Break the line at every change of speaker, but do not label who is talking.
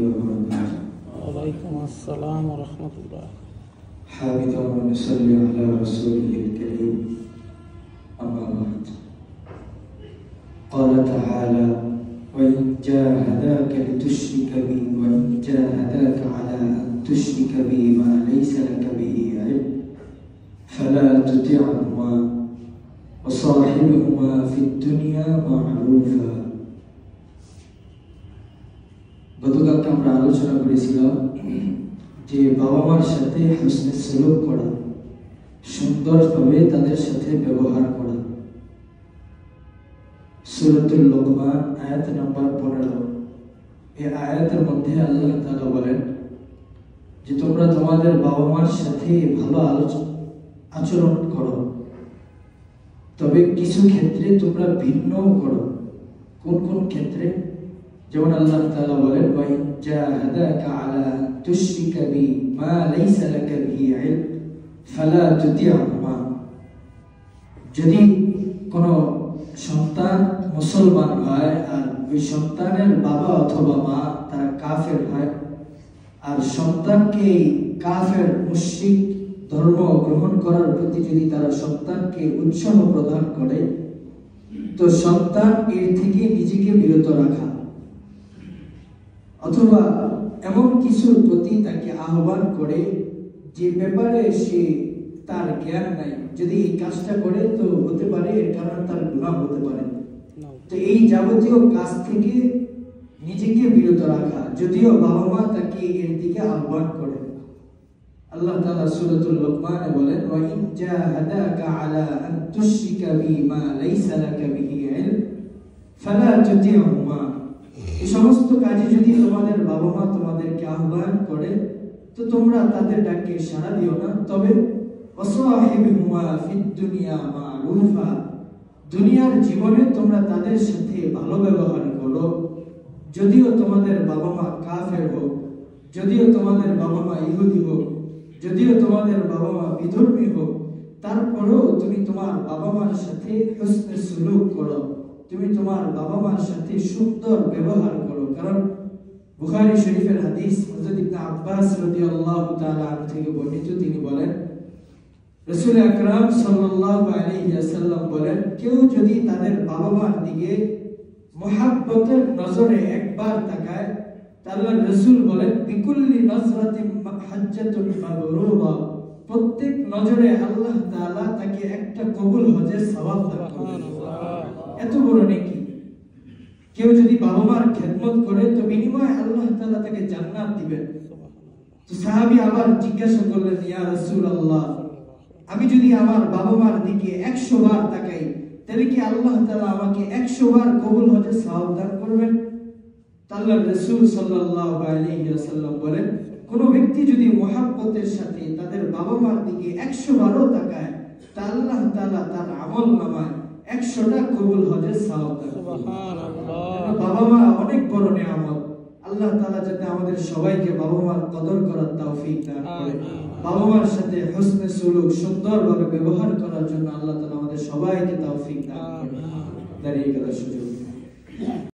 وبركاته.
وعليكم السلام ورحمة الله.
حامدا ونصلي على رسوله الكريم. أما بعد. قال تعالى: وإن جاهداك لتشرك بي وإن جاهداك على أن تشرك بي ما ليس لك به علم فلا تطعهما وصاحبهما في الدنيا معروفا. গতকালকে আমরা আলোচনা করেছিলাম যে বাবা মার সাথে হোসনে সুলুক করা, সুন্দরভাবে তাদের সাথে ব্যবহার করা। সূরাতুল লুকমান আয়াত নাম্বার 15। এই আয়াতের মধ্যে আল্লাহ তাআলা বলেন যে তোমরা তোমাদের বাবা মার সাথে ভালো আচরণ করো, তবে কিছু ক্ষেত্রে তোমরা ভিন্ন করো। কোন কোন ক্ষেত্রে? যেমন আল্লাহ তাআলা বলেন ওয়া ইন জাহাদাকা আলা আন তুশরিকা বি মা লাইসা লাকা বিহি ইলম ফালা তুতি'হুমা। যদি কোনো সন্তান মুসলমান হয় আর ওই সন্তানের বাবা অথবা মা তারা কাফের হয়, আর সন্তানকে কাফের মুশরিক ধর্ম গ্রহণ করার প্রতি যদি তারা সন্তানকে উৎসাহ প্রদান করে, তো সন্তান এর থেকে নিজেকে বিরত রাখা, অথবা এমন কিছুর প্রতি তাকে আহ্বান করে যে ব্যাপারে সে তার জ্ঞান নাই, যদি এই কাজটা করে তো হতে পারে এর কারণে তার গুনাহ হতে পারে। তো এই যাবতীয় কাজ থেকে নিজেকে বিরত রাখা, যদিও বাবা মা তাকে এর দিকে আহ্বান করে। আল্লাহ তাআলা সূরাতুল লুকমানে বলেন ওয়া ইন জাহাদাকা আলা আন তুশরিকা বি মা লাইসা লাকা বিহি ইলম ফালা তুতি'হুমা। এই সমস্ত কাজে যদি তোমাদের বাবা মা তোমাদেরকে আহ্বান করে তো তোমরা তাদের ডাকে সাড়া দিও না, তবে ওয়াসাহিবহুমা ফিদ দুনিয়া মা'রুফা। দুনিয়ার জীবনে তোমরা তাদের সাথে ভালো ব্যবহার করো, যদিও তোমাদের বাবা মা কাফের হোক, যদিও তোমাদের বাবা মা ইহুদি হোক, যদিও তোমাদের বাবা মা বিধর্মী হোক, তারপরেও তুমি তোমার বাবা মার সাথে হোসনে সুলুক করো, তুমি তোমার বাবা মার সাথে সুন্দর ব্যবহার করো। কারণ বুখারী শরীফের হাদিস হযরত ইবনে আব্বাস রাদিয়াল্লাহু তাআলা আনহু থেকে বর্ণিত, তিনি বলেন রাসূল আকরাম সাল্লাল্লাহু আলাইহি ওয়াসাল্লাম বলেন, কেউ যদি তাদের বাবা মার দিকে মুহাব্বতের নজরে একবার তাকায়, আল্লাহর রাসূল বলেন বিকুল্লি নজরাতিন হাজ্জাতুন মাবরুরা, প্রত্যেক নজরে আল্লাহ তাআলা তাকে একটা কবুল হজের সওয়াব দান করবেন। এত বড় নেকি। কেউ যদি বাবা মার খেদমত করে তো বিনিময়ে আল্লাহ তাআলা তাকে জান্নাত দিবেন। তো সাহাবী আবার জিজ্ঞাসা করলেন, ইয়া রাসূলুল্লাহ, আমি যদি আমার বাবা মার দিকে 100 বার তাকাই তাহলে কি আল্লাহ তাআলা আমাকে 100 বার কবুল হজের সওয়াব দান করবেন? আল্লাহর রাসূল সাল্লাল্লাহু আলাইহি ওয়াসাল্লাম বলেন, কোন ব্যক্তি যদি মুহাব্বতের সাথে তাদের বাবা মার দিকে 100 বারও তাকায় তা আল্লাহ তাআলা তার আমলনামায় 100টা কবুল হজের সওয়াব দান করবেন। সুবহানাল্লাহ। বাবা মা অনেক বড় নিয়ামত। আল্লাহ তাআলা যাতে আমাদের সবাইকে বাবা মার কদর করার তৌফিক দান করে, বাবা মার সাথে হোসনে সুলুক সুন্দরভাবে ব্যবহার করার জন্য আল্লাহ তাআলা আমাদের সবাইকে তৌফিক দান করে। দাঁড়িয়ে গেল সুযোগ।